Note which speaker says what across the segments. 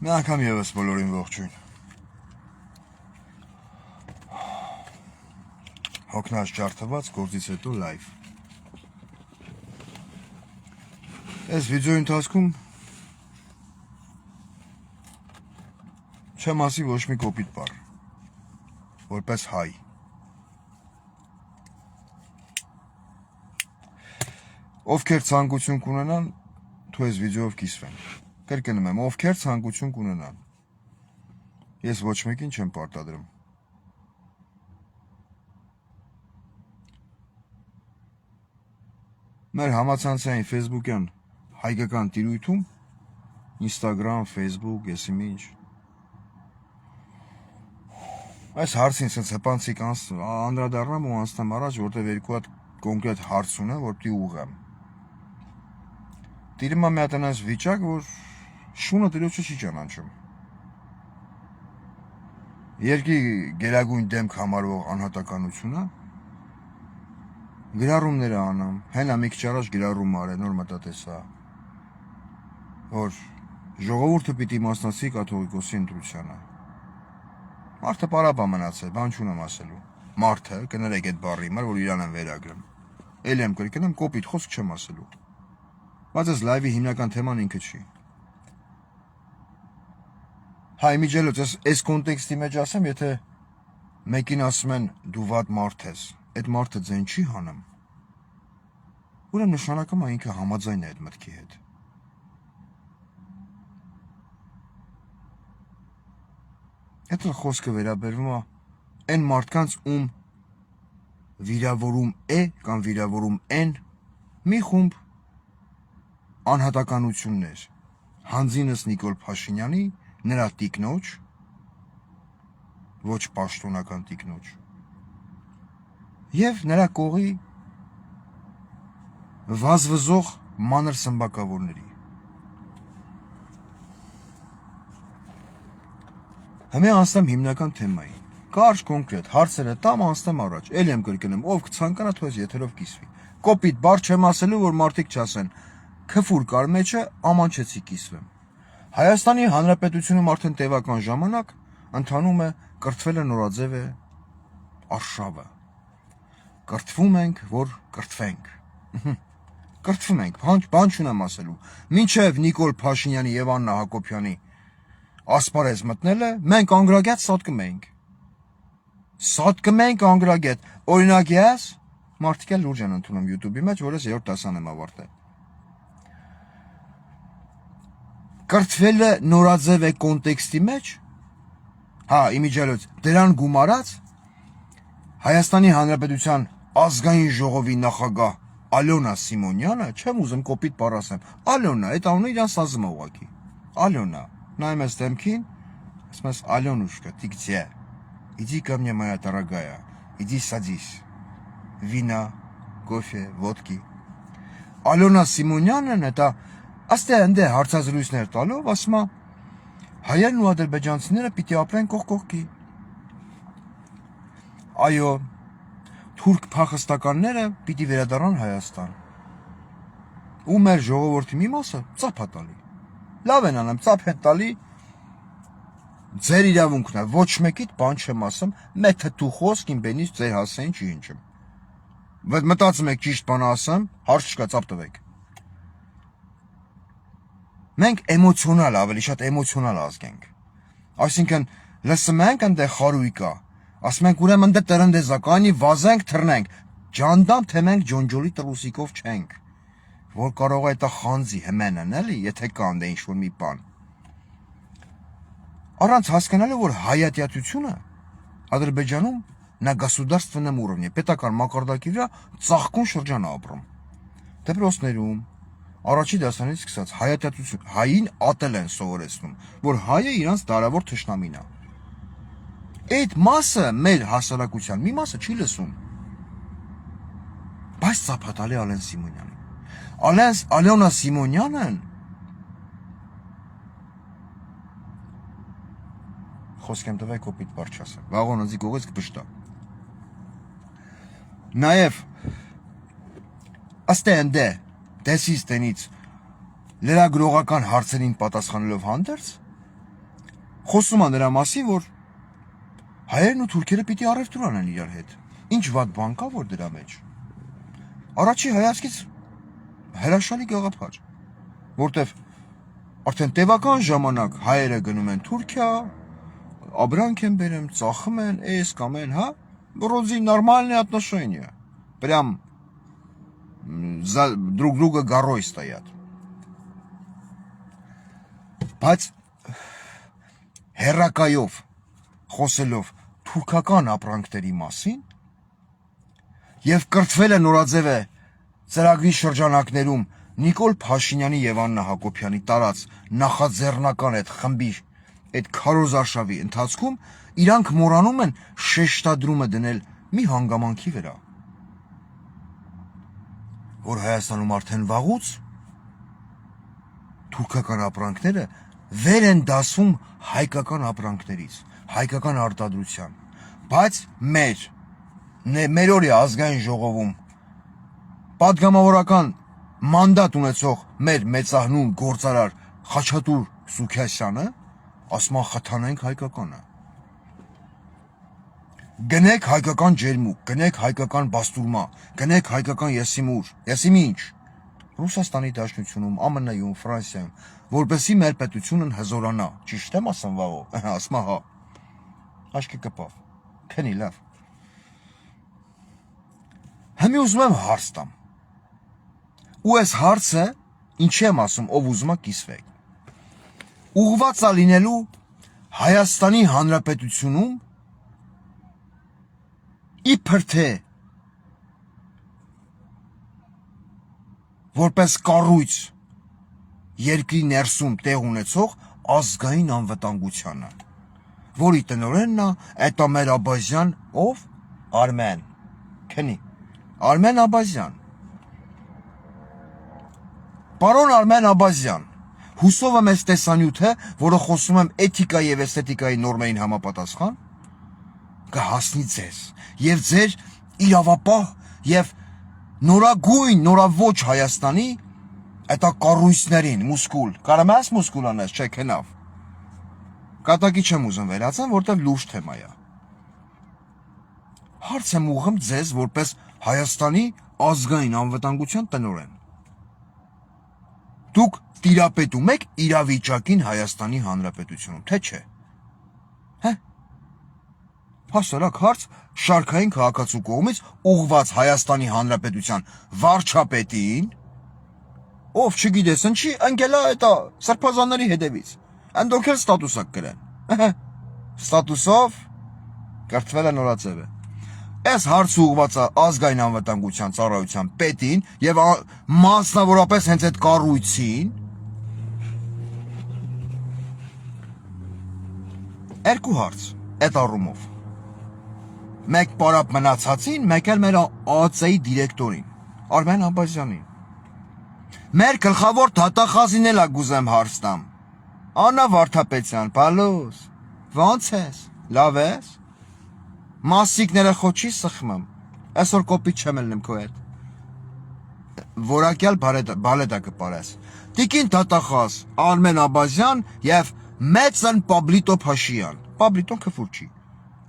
Speaker 1: Մի անգամ եւս բոլորին ողջույն։ Հոգնած ջարդված գործից հետո լայվ։ Այս վիդեոյի ընթացքում չեմ ասի ոչ մի կոպիտ բառ, որպես հայ։ Ովքեր ցանկություն կունենան, թող այս վիդեոով կիսվեն։ Կրկնում եմ, ովքեր ցանկություն կունենան։ Ես ոչ մեկին չեմ պարտադրում։ Մեր համացանցային Facebook-յան հայկական տիրույթում Instagram, Facebook, եսիմինչ այս հարցին սենց հպանցիկ անդրադառնամ ու անցնեմ առաջ, որտեղ երկու հատ կոնկրետ հարց ունեմ, որ պիտի ուղղեմ։ Տիրում է մի հատ այնպես վիճակ, որ շունը տիրոջը չի ճանաչում։ Երկի գերագույն դեմք համարվող անհատականությունը գրառումներ անամ, հենա մի քիչ առաջ գրառում արել, նոր մտածեցա, որ ժողովուրդը պիտի մասնակցի կաթողիկոսի ընտրությանը։ Մարդը պարապա մնացել, բան չունեմ ասելու։ Մարդը, կներեք այդ բառի համար, որ իրան եմ վերագրում։ Էլ եմ կրկնեմ, կոպիտ խոսք չեմ ասելու։ Բայց այս լայվի հիմնական թեման ինքը չի։ Հայ միջելոց, այս կոնտեքստի մեջ ասեմ, եթե մեկին ասում են դու վատ մարդ ես, այդ մարդը ձեն չի հանում, ուրեմն նշանակում է ինքը համաձայն է այդ մտքի հետ։ Այդ խոսքը վերաբերվում է այն մարդկանց, ում վիրավորում է կամ վիրավորում են մի խումբ անհատականություններ, հանձինս Նիկոլ Փաշինյանի, նրա տիկնոջ, ոչ պաշտոնական տիկնոջ, և նրա կողի վազվզող մանր սմբակավորների։ Հիմա անցնեմ հիմնական թեմային։ Կարճ կոնկրետ հարցերը տամ անցնեմ առաջ։ Էլ եմ կրկնում, ով կցանկանա թող այս եթերով կիսվի։ Կոպիտ բառ չեմ ասելու, որ մարդիկ չասեն։ Քֆուր կար մեջը, ամանչեցի կիսվեմ։ Հայաստանի Հանրապետությունում արդեն տևական ժամանակ ընթանում է կրթվելը նորաձև է արշավը։ Կրթվում ենք, որ կրթվենք։ Կրթվում ենք, բան չունեմ ասելու։ Մինչև Նիկոլ Փաշինյանի եւ Աննա Հակոբյանի ասպարեզ մտնելը, մենք անգրագետ սատկում ենք։ Սատկում ենք անգրագետ։ Օրինակ ես, մարդիկ էլ լուրջ են ընդունում YouTube-ի մեջ, որ ես 3-րդ դասան եմ ավարտել։ Կրթվելը նորաձև է կոնտեքստի մեջ, հա, իմիջիալոց, դրան գումարած Հայաստանի Հանրապետության ազգային ժողովի նախագահ Ալոնա Սիմոնյանը, չեմ ուզում կոպիտ բառ ասեմ, Ալոնա, այդ անունը իրան սազում է ուղղակի, Ալոնա, նայում ես դեմքին, ասում ես Ալոնուշկա, ты где? Иди ко мне, моя дорогая, иди садись, вина, кофе, водки։ Ալոնա Սիմոնյանն է, աստե ընդ է հարցազրույցներ տալով, ասում է, հայերն ու ադրբեջանցիները պիտի ապրեն կողք կողքի։ Այո, թուրք փախստականները պիտի վերադառնան Հայաստան։ Ու մեր ժողովրդի մի մասը ծափ է տալի։ Լավ են անում, ծափ են տալի, ձեր իրավունքն է, ոչ մեկիդ բան չեմ ասում, մեթը դու խոսք իմ բենից ձեր հասային չի հնչում։ Մտածում եք ճիշտ բան ասեմ, հարց չկա, ծափ տվեք։ Մենք էմոցիոնալ, ավելի շատ էմոցիոնալ ազգ ենք։ Այսինքն, լսում ենք ընդեղ խարույկ կա, ասում ենք ուրեմն դե տրնդեզականի վազենք, թռնենք, ջանդամ թե մենք ջոնջոլի տրուսիկով չենք, որ կարող է դա խանձի հմենն էլի, եթե կան դե ինչ-որ մի բան։ Առանց հասկանալու, որ հայատյացությունը Ադրբեջանում на государственном уровне, պետական մակարդակի վրա ծաղկուն շրջան ապրում։ Դպրոցներում առաջի դասանից սկսած հայատյացություն, հային ատել են սովորեցնում, որ հայը իրանց դարավոր թշնամին է։ Այդ մասը մեր հասարակության մի մասը չի լսում։ Բայց ծափատալի Ալեն Սիմոնյանին։ Ալոնա Սիմոնյանն խոսք եմ տվել կոպիտ բառ չասեմ։ Վաղոն ինձ կողից կպշտա։ Նաև աստե ընդ է դեսից տնից լրագրողական հարցերին պատասխանելով հանդերձ Խոսում է նրա մասին, որ հայերն ու թուրքերը պիտի առևտուր անեն իրար հետ։ Ինչ վատ բան կա որ դրա մեջ։ Առաջի հայացքից հրաշալի գաղափար, որտեվ արդեն տևական ժամանակ հայերը գնում են Թուրքիա, абրանք են բերում, ծախում են, էս կամ են, հա, вроде нормальные отношения. Прям друг друга горой стоят. Բայց հերակայով խոսելով թուրքական ապրանքների մասին եւ կրթվել է նորաձև է ծրագրի շրջանակներում Նիկոլ Փաշինյանի եւ Աննա Հակոբյանի տարած նախաձեռնական այդ խմբի այդ քարոզարշավի ընթացքում իրանք մոռանում են շեշտադրումը դնել մի հանգամանքի վրա, որ Հայաստանում արդեն վաղուց թուրքական ապրանքները վեր են դասվում հայկական ապրանքներից, հայկական արտադրության, բայց մեր օրի ազգային ժողովում պատգամավորական մանդատ ունեցող մեր մեծահնուն գործարար Խաչատուր Սուքիասյանը ասում է խթանենք հայկականը։ Գնեք հայկական ջերմուկ, գնեք հայկական բաստուրմա, գնեք հայկական եսիմի ինչ, Ռուսաստանի Դաշնությունում, ԱՄՆ-ում, Ֆրանսիայում, որպեսզի մեր պետությունն հզորանա, ճիշտ եմ ասում վաղո, ասում հա, աչքի կպավ, քնի լավ։ Հիմի ուզում եմ հարց տամ, ու այս հարցը, ինչի եմ ասում, ով ուզում է կիսվեք, ուղղված է լինելու Հայաստանի Հանրապետությունում իբր թե որպես կառույց երկրի ներսում տեղ ունեցող ազգային անվտանգությանը, որի տնօրենն է էտա մեր Աբազյան, ով? Արմեն, քնի, Արմեն Աբազյան։ Պարոն Արմեն Աբազյան, հուսով եմ այս տեսանյութը, որը խոսում եմ էթիկայի եւ էսթետիկայի նորմերին համապատասխան, կհասնի ձեզ եւ ձեր իրավապահ եւ նորագույն, նորաոճ Հայաստանի այդ կառույցներին, մուսկուլ, կարամ ես մուսկուլ անես, չէ, քնավ։ Կատակի չեմ ուզում վերացեմ, որտեվ լուրջ թեմա է։ Հարց եմ ուղղում ձեզ որպես Հայաստանի ազգային անվտանգության տնօրեն։ Դուք տիրապետում եք իրավիճակին Հայաստանի Հանրապետությունում, թե չէ։ Հե։ Հասարակ հարց շարքային քաղաքացու կողմից ուղղված Հայաստանի Հանրապետության վարչապետին, ով չգիտես ինչի, ընկել է այդ սրբազանների հետևից, այնտեղ էլ ստատուս ակ գրեն, ստատուսով կրթվել է նորաձև է։ Այս հարցը ուղղված է ազգային անվտանգության ծառայության պետին եւ մասնավորապես հենց այդ կառույցին, երկու հարց այդ առումով։ Մեկ պարապ մնացածին, մեկ էլ մեր ԱԱՑ-ի դիրեկտորին, Արմեն Աբազյանին։ Մեր գլխավոր դատախազին էլ գուզեմ հարց տամ։ Աննա Վարդապետյան, բալոս, ո՞նց ես, լավ ես։ Մասիկները խոչի սխմում, այսօր կոպիտ չեմ ելնում քո հետ։ Որակյալ բալետա կպարես։ Տիկին դատախազ Արմեն Աբազյան եւ մեծն Պաբլիտո Փաշյան։ Պաբլիտոն քֆուր չի։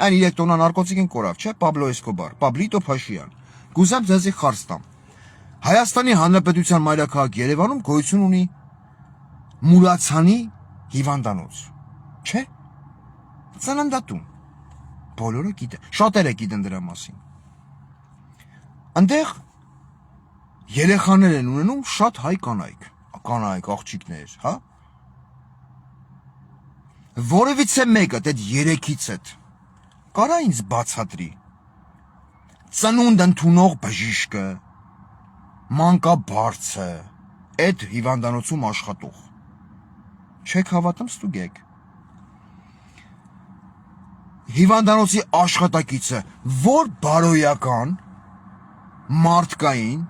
Speaker 1: Այն իրեք տոնա նարկոտիկին կորավ, չէ, Պաբլո Էսկոբար, Պաբլիտո Փաշյան։ Գուզեմ ձեզի խարս տամ։ Հայաստանի Հանրապետության մայրաքաղաք Երևանում գոյություն ունի Մուրացյանի հիվանդանոց, չէ։ Ծննդատուն։ Բոլորը գիտեն, շատերը գիտեն դրա մասին։ Այնտեղ երեխաներ են ունենում շատ հայ կանայք, աղջիկներ, հա։ Որևիցե մեկը այդ երեքից հետ կարա ինձ բացատրի ծնունդ ընդունող բժիշկը, մանկաբարձը, այդ հիվանդանոցում աշխատող։ Չեք հավատում, ստուգեք։ Հիվանդանոցի աշխատակիցը որ բարոյական, մարդկային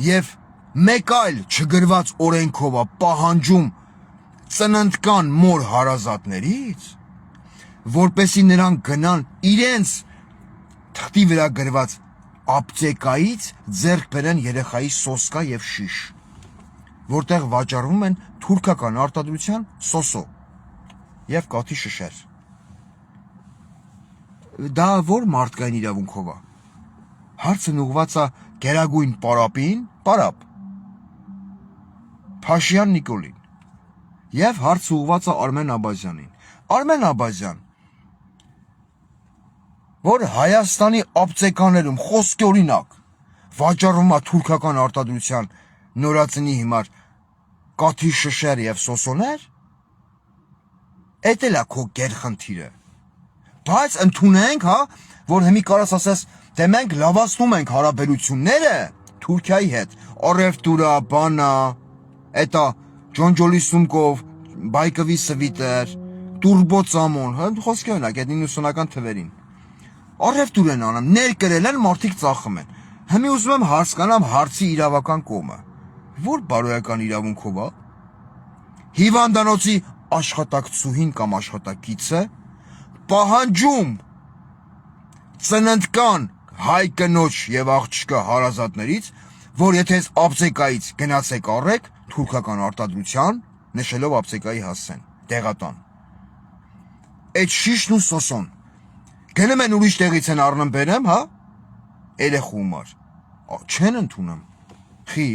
Speaker 1: եւ մեկ այլ չգրված օրենքով է պահանջում ծննդկան մոր հարազատներից, որպեսի նրանք գնան իրենց թղթի վրա գրված ապտեկայից ձեռք բերեն երեխայի սոսկա եւ շիշ, որտեղ վաճառվում են թուրքական արտադրության սոսո։ եւ կաթի շշեր։ Դա որ մարդկային իրավունքով է։ Հարցն ուղղված է Գերագույն պարապին, պարապ Փաշյան Նիկոլին, եւ հարցը ուղղված է Արմեն Աբազյանին։ Արմեն Աբազյան, որ Հայաստանի ապտեկաներում խոսքի օրինակ վաճառվում է թուրքական արտադրության նորածնի հիմար կաթի շշեր եւ սոսոներ, էդ էլ է քո գերխնդիրը։ Բայց ընդունենք, հա, որ հիմի կարաս ասես, դե մենք լավացնում ենք հարաբերությունները Թուրքիայի հետ, առևտուրը, բանա, էտա Ջոնջոլի Սումկով, Բայկովի Սվիտեր, Տուրբո Ծամոն, հա, խոսքի օրինակ այդ 90-ական թվերին։ Առևտուր են անում, ներկրել են, մարդիկ ծախում են։ Հիմի ուզում եմ հասկանամ հարցի իրավական կողմը։ Որ բարոյական իրավունքով է հիվանդանոցի աշխատակցուհին կամ աշխատակիցը պահանջում ծննդկան հայ կնոջ եւ աղջկա հարազատներից, որ եթե ապտեկայից գնացեք առեք թուրքական արտադրության, նշելով ապտեկայի հասցեն, տեղատան։ Այդ շիշն ու սոսոն գնում են ուրիշ տեղից են առնում բերեմ, հա, երեխու համար, չեն ընդունում, խի,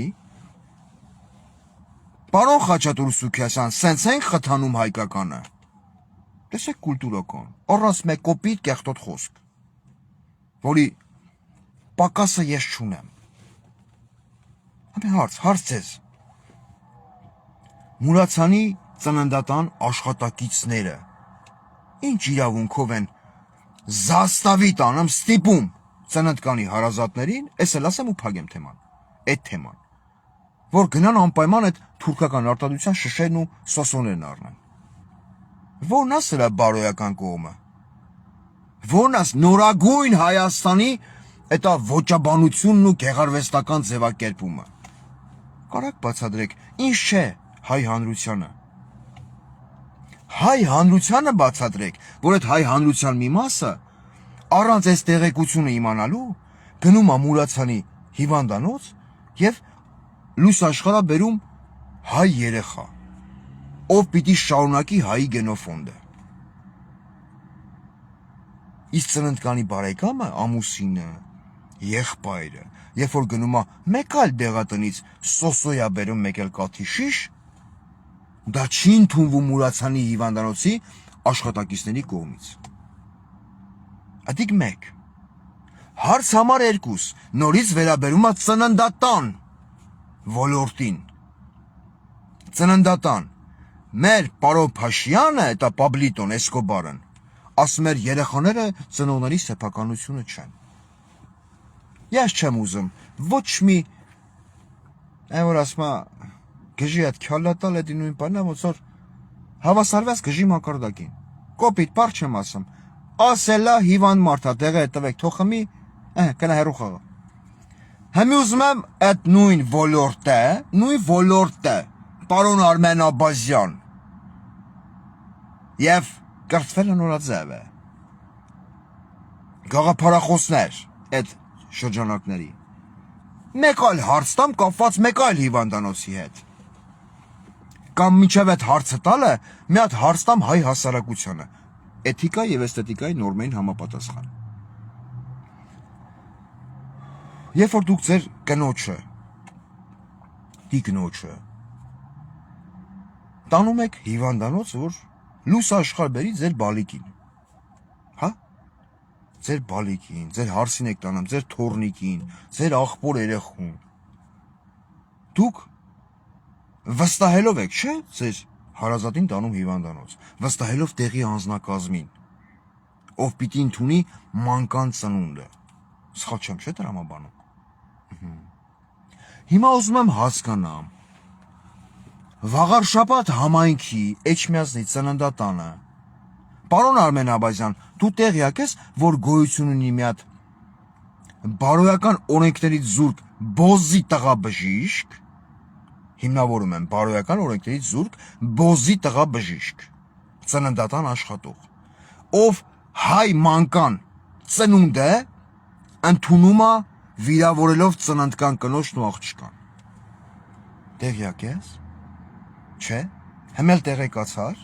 Speaker 1: պարոն Խաչատուր Սուքիասյան, սենց ենք խթանում հայկականը, տեսեք կուլտուրական, առանց մեկ կոպիտ կեղտոտ խոսք, որի պակասը ես չունեմ, հարց ձեզ, Մուրացանի ծննդատան աշխատակիցները, ինչ իրավունքով են զաստավի տանում ստիպում ծննդկանի հարազատներին, ես էլ ասեմ ու փագեմ թեման, այդ թեման, որ գնան անպայման այդ թուրքական արտադրության շշերն ու սոսոներն առնեն։ Որն է սրա բարոյական կողմը։ Որն է նորագույն Հայաստանի այդ ոճաբանությունն ու գեղարվեստական ձևակերպումը։ Կարակ բացատրեք, ինչ չէ հայ հանրությանը։ Հայ հանրությանը բացատրեք, որ այդ հայ հանրության մի մասը առանց այս տեղեկությունը իմանալու գնում է Մուրացանի հիվանդանոց եւ լույս աշխարհը բերում հայ երեխա, ով պիտի շարունակի հայի գենոֆոնդը։ Իսկ ծննդկանի բարեկամը, ամուսինը, եղբայրը, երբ որ գնում է մեկ այլ դեղատնից սոսոյա բերում մեկ էլ կաթի շիշ, դա չի ընդունվում Մուրացանի հիվանդանոցի աշխատակիցների կողմից։ Ադիկ մեկ, հարց համար երկուս, նորից վերաբերում է ծննդատան ոլորտին։ Ծննդատան, մեր պարոն Փաշյանը, դա Պաբլիտոն Էսկոբարն, ասում էր երեխաները ծնողների սեփականությունը չեն։ Ես չեմ ուզում, ոչ մի, այն որ ասում է, գժի այդ քյալատալ էդի նույն բանա, ոնց որ հավասարված գժի մակարդակին։ Կոպիտ բառ չեմ ասում։ Ասելա հիվանդ մարդա, դեղը տվեք, թող խմի, գնա հեռու խաղա։ Հիմի ուզում եմ այդ նույն ոլորտը, պարոն Արմեն Աբազյան, եւ կրթվելը նորաձև է։ Գաղափարախոսներ այդ շրջանակների։ Մեկ այլ հարց տամ կապված մեկ այլ հիվանդանոցի հետ։ Կամ միջև այդ հարցը տալը մի հատ հարց տամ հայ հասարակությանը, էթիկա եւ էսթետիկայի նորմային համապատասխան։ Երբ որ դուք ձեր կնոջը, տիկնոջը, տանում եք հիվանդանոց, որ լույս աշխարհ բերի ձեր բալիկին, հա, ձեր բալիկին, ձեր հարսին եք տանում, ձեր թորնիկին, ձեր աղբոր երեխուն, դուք վստահելով եք, չէ, ձեր հարազատին տանում հիվանդանոց, վստահելով տեղի անձնակազմին, ով պիտի ընդունի մանկան ծնունդը, սխալ չեմ, չէ տրամաբանում։ Հիմա ուզում եմ հասկանամ, Վաղարշաբաթ համայնքի Էջմիածնի ծննդատանը, պարոն Արմեն Աբազյան, դու տեղյակ ես, որ գոյություն ունի մի հատ բարոյական օրենքներից զուրկ բոզի տղաբժիշկ, հիմնավորում եմ բարոյական օրենքներից զուրկ բոզի տղաբժիշկ, ծննդատան աշխատող, ով հայ մանկան ծնունդը ընդունում է վիրավորելով ծննդկան կնոջն ու աղջկան։ Տեղյակ ես։ Չէ, հմել տեղեկացար,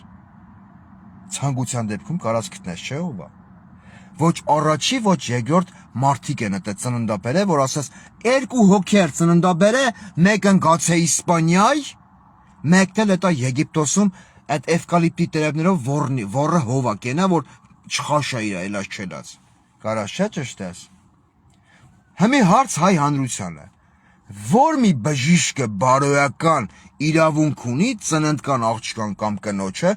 Speaker 1: ցանկության դեպքում կարած գտնես, չէ՞ ով է։ Ոչ առաջի, ոչ երկրորդ մարդիկ են այդ ծննդաբերե, որ ասես երկու հոգեր ծննդաբերե, մեկն գացե Իսպանիայ, մեկն էլ էտա Եգիպտոսում այդ էվկալիպտի տերևներով ոռը հովա կենա, որ չխաշա իր այլած չելած։ Կարաս չէ ճշտես։ Հիմի հարց հայ հանրությանը, որ մի բժիշկը բարոյական իրավունք ունի ծննդկան աղջկան կամ կնոջը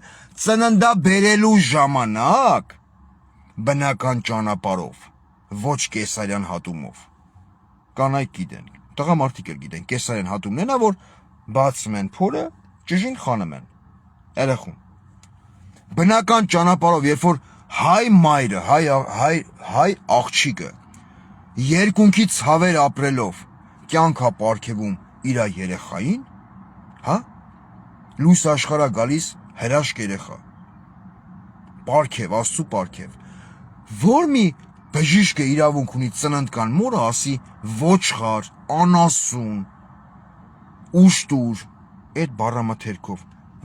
Speaker 1: ծննդաբերելու ժամանակ բնական ճանապարհով, ոչ կեսարյան հատումով։ Կանայք գիտեն, տղամարդիկ էլ գիտեն, կեսարյան հատումն է, որ բացում են փորը, ճժին խանում են երեխուն։ Բնական ճանապարհով, երբ որ հայ մայրը, հայ աղջիկը երկունքի ցավեր ապրելով կյանքա պարգևում իր երեխային, հա, լույս աշխարհա գալիս հրաշք երեխա, պարգև, Աստծո պարգև, որ մի բժիշկը իրավունք ունի ծննդկան մորը ասի ոչխար, անասուն, ուշտուր, այդ բառամթերքով,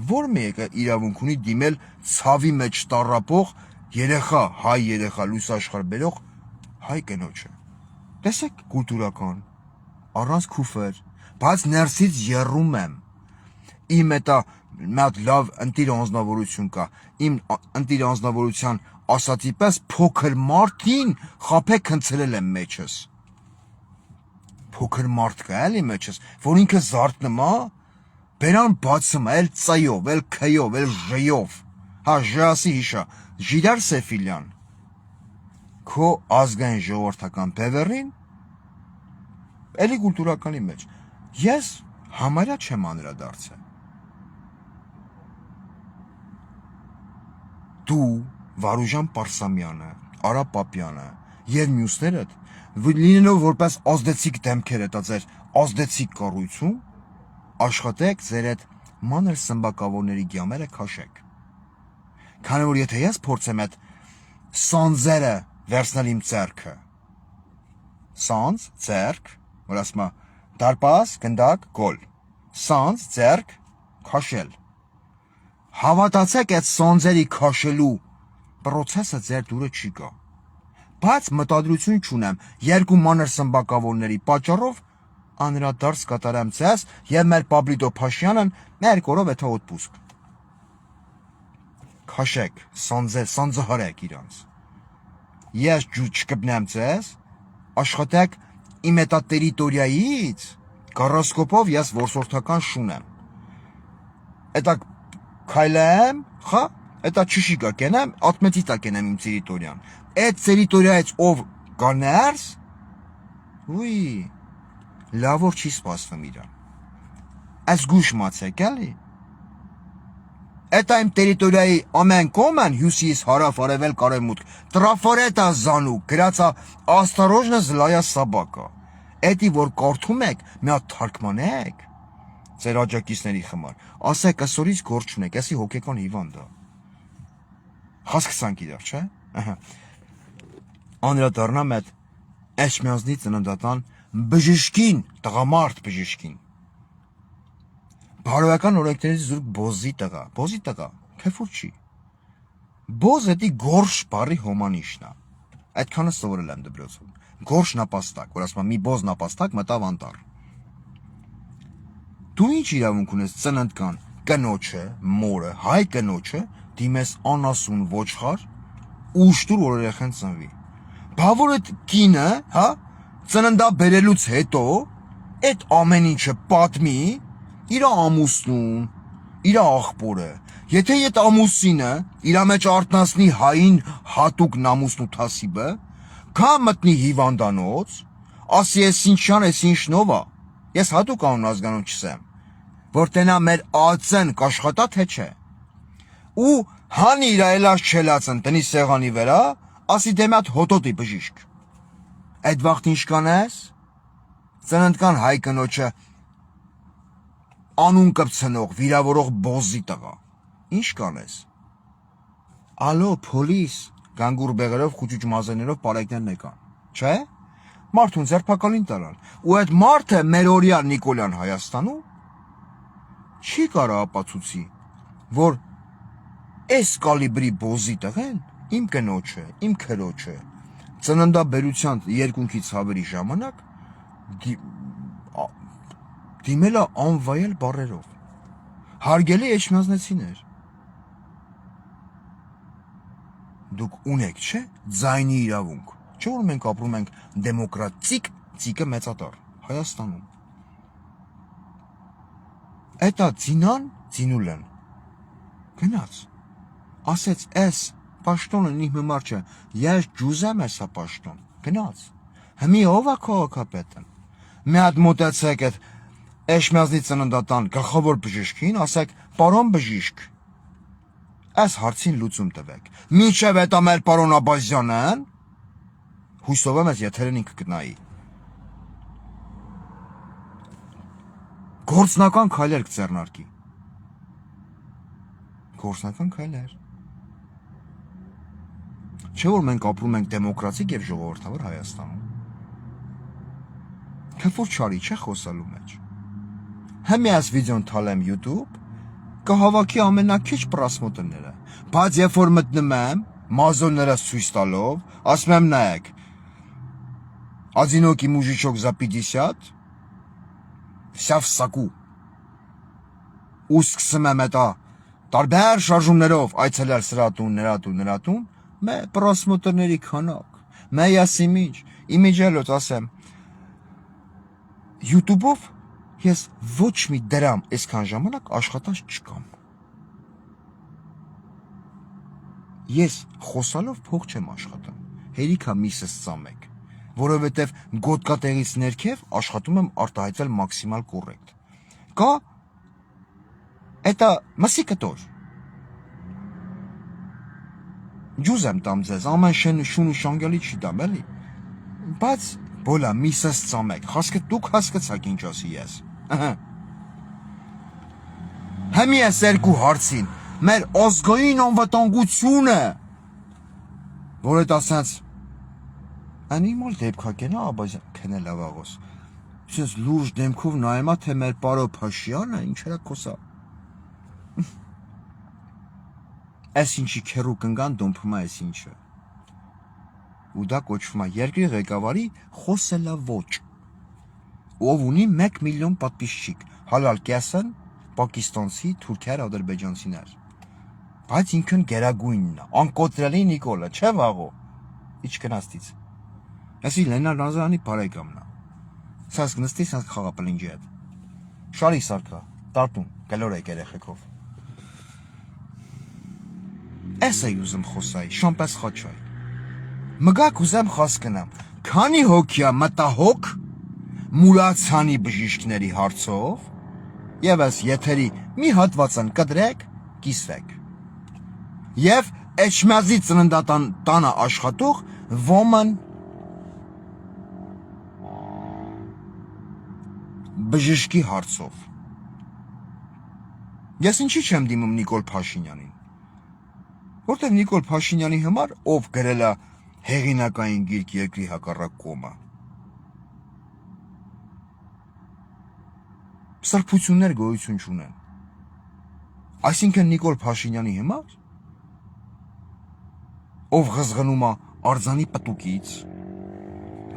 Speaker 1: որ մեկը իրավունք ունի դիմել ցավի մեջ տառապող երեխա, հայ երեխա, լույս աշխարհ բերող հայ կնոջը։ Տեսեք կուլտուրական, առանց քուֆեր, բայց ներսից եռում եմ։ Իմ էտա մի հատ լավ ընտիր անձնավորություն կա, իմ ընտիր անձնավորության ասացի պես փոքր մարդին խափեք հնցրել եմ մեջս։ Փոքր մարդ կա էլի մեջս, որ ինքը զարթնում է, բերան բացում է, էլ ծայով, էլ քյով, էլ ժեյով, հա ժասի հիշա, ժիրար Սեֆիլյան, քո ազգային ժողովրդական բևեռին, էլի կուլտուրականի մեջ, ես համարյա չեմ անդրադարձել։ Դու, Վարուժան Պարսամյանը, Արա Պապյանը և մյուսներդ լինելով որպես ազդեցիկ դեմքեր էտա ձեր ազդեցիկ կառույցում, աշխատեք ձեր այդ մանր սմբակավորների գյամերը քաշեք։ Քանի որ եթե ես փորձեմ այդ սանձերը վերցնել իմ ձեռքը, սանձ, ձեռք, որ ասում է դարպաս, գնդակ, գոլ, սանձ, ձեռք, քաշել։ Հավատացեք այդ սանձերի քաշելու պրոցեսը ձեր դուրը չի գա, բայց մտադրություն չունեմ երկու մանր սմբակավորների պատճառով անդրադարձ կատարեմ ձեզ և մեր Պաբլիդո Փաշյանն մեր կորով էթա օդպուսկ։ Քաշեք, սանձահարեք իրանց։ Ես չկպնեմ ձեզ, աշխատեք իմ էտա տերիտորիայից, գարասկոպով ես որսորդական շունեմ։ Էտա քայլեմ, խա, էտա չիշիկա կենեմ, ատմեցիտա կենեմ իմ տերիտորիան։ Այդ տերիտորիայից ով կա ներս, ուի, լավոր չի սպասվում իրան։ Այս գուշ մացեք էլի։ Էտա իմ տերիտորիայի ամեն կոմեն, հյուսիս, հարավ, արևելք, արևմուտք, տրաֆարետա զանուկ, գրածա «Осторожно, злая собака»։ Էդի որ կարդում եք, մի հատ թարգմանեք ձեր աջակիցների խմար, ասեք այսօրից գործ չունեք, էսի հոգեկան հիվանդ է։ Հասկացանք իրար, չէ։ Անդրադառնամ այդ Էջմիածնի ծննդատան բժշկին, տղամարդ բժշկին։ Բարոյական օրենքներից զուրկ բոզի տղա, քեֆուր չի։ Բոզ էդի գորշ բարի հոմանիշն է։ Այդքանը սովորել եմ դպրոցում։ Գորշ նապաստակ, որ ասում է մի բոզ նապաստակ մտավ անտառ։ Դու ինչ իրավունք ունես ծննդկան կնոջը, մորը, հայ կնոջը դիմես անասուն ոչխար, ուշտուր որ երեխան ծնվի։ Բա որ այդ կինը, հա, ծննդաբերելուց հետո այդ ամեն ինչը պատմի իր ամուսնուն, իր աղբորը, եթե այդ ամուսինը իր մեջ արտնասնի հային հատուկ նամուսն ու թասիբը, կա մտնի հիվանդանոց, ասի ես ինչան, ես ինչնով է, ես հատուկ անուն ազգանում չսեմ, որ տենա մեր ածեն կաշխատա թե չէ, ու հանի իր այլած չելացն տնի սեղանի վերա, ասի դեմատ հոտոտի բժիշկ, այդ վաղտ ինչ կանես, ծննդկան հայ կնոջը անուն կպցնող, վիրավորող բոզի տղա, ինչ կանես, ալո, պոլիս, գանգուր բեղերով, խուճուճ մազերներով պարեկներն եկան, չէ, մարդուն ձերբակալին տարան, ու այդ մարդը մեր օրյա Նիկոլյան Հայաստանում չի կարա ապացուցի, որ Այս կալիբրի բոզի տղեն իմ կնոջը, իմ քրոջը ծննդաբերության երկունքի ցավերի ժամանակ դիմել է անվայել բառերով։ Հարգելի էջմիածնեցիներ, դուք ունեք, չէ՞, ձայնի իրավունք։ Չէ՞ որ մենք ապրում ենք դեմոկրատիկ ցիկը մեծատար Հայաստանում։ Էտա ցինան, ցինուլեն։ Գնաց։ Ասեց, «Էս պաշտոնը ինձ համար չէ, ես ջուզեմ էսա պաշտոն»։ Գնաց։ Հիմի ով է քաղաքապետը։ Մի հատ մոտեցեք այդ Էջմիածնի ծննդատան գլխավոր բժիշկին, ասեք, «Պարոն բժիշկ, այս հարցին լուծում տվեք»։ Մինչև հետո մեր պարոն Աբազյանն հույսով եմ ես եթերին ինքը կնայի։ Գործնական քայլեր կձեռնարկի։ Գործնական քայլեր։ Չէ՞ որ մենք ապրում ենք դեմոկրատիկ եւ ժողովրդավար Հայաստանում։ Քեֆոր չարի չէ խոսալու մեջ։ Հիմա այս վիդեոն թալեմ YouTube, կհավաքի ամենակիչ պրասմոտրները, բայց երբ որ մտնում եմ, մազոններս ցույց տալով, ասում եմ նայեք, Одинокий мужичок за 50, вся в соку։ Ու սկսում եմ էտա տարբեր շարժումներով այցելել սրա տուն, նրա տուն, մե պրասմոտրների քանակ, մե յասիմիջ, իմիջելոց ասեմ, YouTube-ով ես ոչ մի դրամ այսքան ժամանակ աշխատած չկամ։ Ես խոսալով փող չեմ աշխատում, հերիքա միսս ծամեք, որովհետև գոտկատեղից ներքև աշխատում եմ արտահայտել մաքսիմալ կոռեկտ։ Կա էտա մսի կտոր։ Ջուզ եմ տամ ձեզ, ամեն շուն ու շանգալի չի տամ, էլի։ Բայց բոլա միսս ծամեք, հասկը դուք հասկացաք ինչ ասի ես։ Հիմի ես երկու հարցին, մեր ազգային անվտանգությունը, որ էտ ասենց, անիմալ դեպքա կենա Աբազյան, կենե լավաղոս, ես լուրջ դեմքով նայեմա, թե մեր պարո Փաշյանը, ինչ էրա կոսա։ Այս ինչի քերու կնգան դոմփում է այս ինչը։ Ու դա կոչվում է երկրի ղեկավարի խոսելավոճ, ով ունի 1 միլիոն պատպիսչիկ, հալալ կեսն, պակիստանցի, թուրքեր, ադրբեջանցիներ։ Բայց ինքն գերագույնն է, անկոտրելի Նիկոլը, չէ վաղո, իչ կնաստից։ Այսի Լենար Նազարյանի բարեկամն է։ Սաս գնստի, սաս խաղապլինջի հետ։ Շարի սարկա, տարտուն, գլորեք երեխեքով։ Էս է ուզում խոսայի, շամպես խաչայ։ Մգակ ուզեմ խոսկնամ, քանի հոգյա մտահոգ մուրացանի բժիշկների հարցով եւ այս եթերի մի հատվածն կդրեք, կիսվեք։ Եվ Էջմիածնի ծննդատան տանը աշխատող ոմն բժշկի հարցով։ Ես ինչի չեմ դիմում Նիկոլ Փաշինյանին, որտեղ Նիկոլ Փաշինյանի համար ով գրել է հեղինակային գիրք երկրի հակառակ կողմը։ Սրբություններ գոյություն չունեն։ Այսինքն Նիկոլ Փաշինյանի համար, ով ղզղնում է արձանի պտուկից,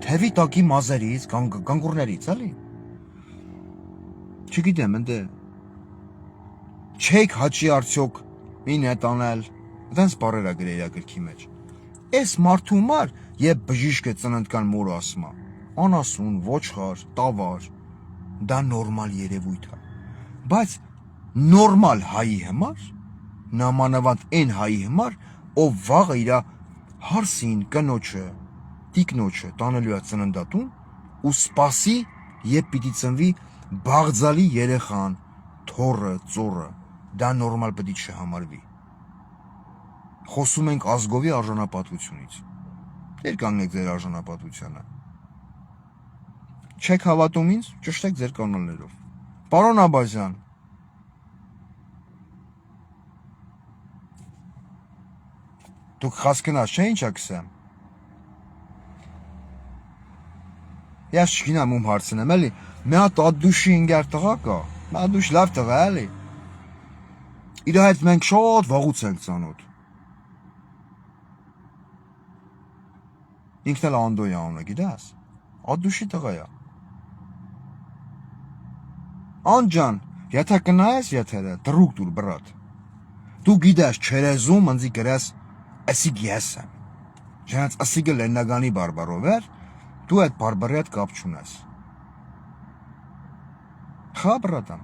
Speaker 1: թևի տակի մազերից, գանգուրներից, էլի։ Չգիտեմ, ընդ չեք հաճի արդյոք մին հետանել, դենց բառերա գրերա գրքի մեջ։ Այս մարդու մար, երբ բժիշկը ծննդկան մորը ասում է, անասուն, ոչխար, տավար, դա նորմալ երևույթ է։ Բայց նորմալ հայի համար, նամանավանդ այն հայի համար, ով վաղը իր հարսին, կնոջը, տիկնոջը տանելու է ծննդատուն ու սպասի, երբ պիտի ծնվի բաղձալի երեխան, թոռը, ծոռը, դա նորմալ պետք է չհամարվի։ Խոսում ենք ազգովի արժանապատվությունից։ Դեր կանգնեք ձեր արժանապատվությանը։ Չեք հավատում ինձ, ճշտեք ձեր կանալներով։ Պարոն Աբազյան, դուք խասկնած չէ ինչա կսեմ։ Ես չգինամ ում հարցնեմ, էլի, մի հատ ադուշի ինգար տղա կա, ադուշ լավ տղա, էլի։ Իր հետ մենք շատ վաղուց ենք ծանոթ։ Ինքն էլ Անդոյ անունը գիտես։ Ադուշի տղա է։ Անջան, եթե կնայես եթերը, դրուկ դուր բրատ։ Դու գիտես չերեզում ընձի գրես ասիկ ես եմ։ Չնայած ասիկը լեննագանի բարբարով էր, դու այդ բարբարի հետ կապ չունես։ Խա բրատան։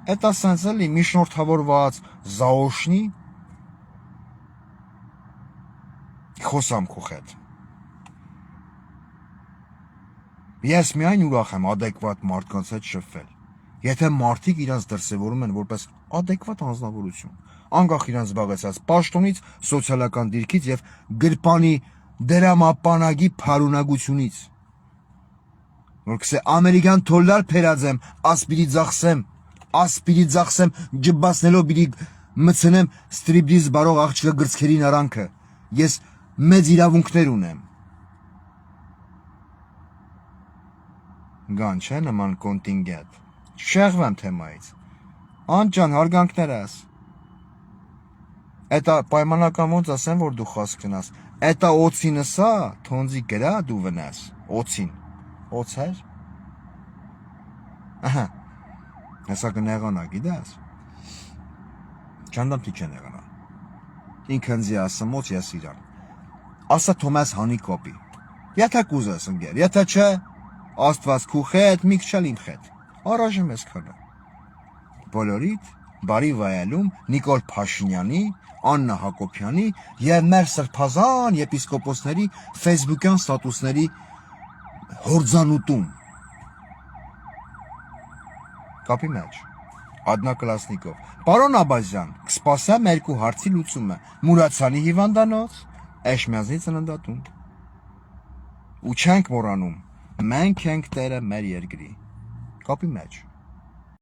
Speaker 1: Այդ ասենց էլի մի շնորհավորված զաոշնի խոսամ քո հետ։ Ես միայն ուրախ եմ adekvat մարդկանց հետ շփվել։ Եթե մարդիկ իրանց դրսևորում են որպես adekvat անձնավորություն, անկախ իրանց զբաղեցած պաշտոնից, սոցիալական դիրքից եւ գրպանի դրամապանագի փարունակությունից։ Որ կսե ամերիկյան դոլար փերածեմ, ասպիրի ձախսեմ, ջբասնելով բիդի մցնեմ ստրիպդիզ բարող աղջկա գրծքերին արանքը։ Ես մեծ իրավունքներ ունեմ։ Գան չէ նման կոնտինգենտ։ Շեղվեմ թեմայից։ Անջան, հարգանքներ ես։ Էտա պայմանական ոնց ասեմ, որ դու խոսք գնաս։ Էտա օծինը սա, թոնձի գրա դու վնաս։ Օծին։ Օծ էր։ Ահա։ Հեսա կնեղանա, գիտես։ Չանդամ թի չեն եղանա։ Ինքն զի ասմոց ես իրան։ Ասա Թոմաս հանի կոպի։ Եթե կուզես ընկեր, եթե չէ, Աստված քու հետ, մի քիչ իմ հետ։ Առայժմ ես քանը։ Բոլորիդ բարի վայելում Նիկոլ Փաշինյանի, Աննա Հակոբյանի եւ մեր սրբազան եպիսկոպոսների Facebook-յան ստատուսների հորձանուտում։ Կապի մեջ։ Ադնա Կլասնիկով։ Պարոն Աբազյան, կսպասեմ երկու հարցի լուծումը։ Մուրացյանի հիվանդանոց, Էշմիածնի ծննդատուն։ Ու չենք մոռանում, մենք ենք տերը մեր երկրի։ Կապի մեջ։